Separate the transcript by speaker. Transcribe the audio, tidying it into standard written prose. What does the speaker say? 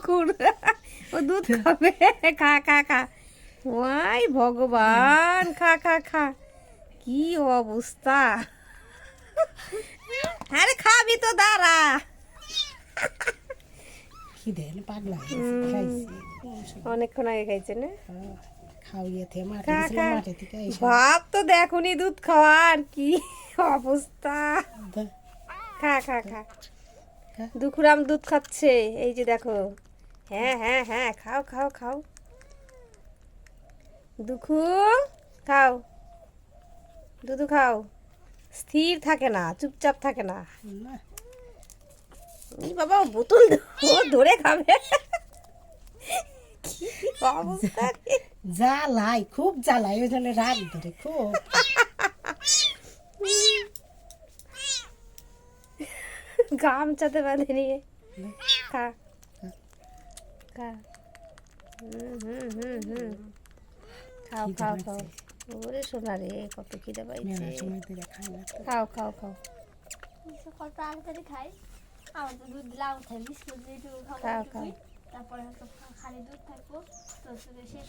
Speaker 1: দুখুর ও দুধ খাবে খা খা খা ওয়াই ভগবান খা খা খা কি অবস্থা আরে খাবি তো দাঁড়া
Speaker 2: খিদে না পাগলা খাইছি
Speaker 1: অনেকক্ষণ আগে খাইছে না
Speaker 2: খাওয়িয়ে থেকে মাঠে
Speaker 1: খা
Speaker 2: গেছিলাম
Speaker 1: খা
Speaker 2: মাঠে থেকে এসে
Speaker 1: ভাব তো দেখুনি দুধ খাওয়ার কি অবস্থা
Speaker 2: দা-
Speaker 1: খা খা খা
Speaker 2: খা।
Speaker 1: দুখুরাম দুধ খাচ্ছে এই যে দেখো হ্যাঁ হ্যাঁ হ্যাঁ খাও খাও খাও দুখু খাও দুধু খাও স্থির থাকে না চুপচাপ থাকে না
Speaker 2: না,
Speaker 1: এই বাবা বোতল ও ধরে খাবে কি অবস্থা রে।
Speaker 2: জ্বালাই খুব জ্বালাই ওই জন্য রাগ ধরে খুব
Speaker 1: গামছাতে বাঁধে নিয়ে খা খা হুম খাও
Speaker 2: খিদে
Speaker 1: খাও
Speaker 2: লাগছে।
Speaker 1: খাও ওরে সোনা রে কত খিদে পাইছে
Speaker 2: মেলার সময় থেকে খাই না তো
Speaker 1: খাও খাও খাও
Speaker 3: সকাল তাড়াতাড়ি খাই আমার তো দুধ লাউ খাই বিস্কুট দিয়ে একটু
Speaker 1: খাও,
Speaker 3: খাবো
Speaker 1: খাও।
Speaker 3: তারপরে হয়তো খালি দুধ থাকবো তো শেষ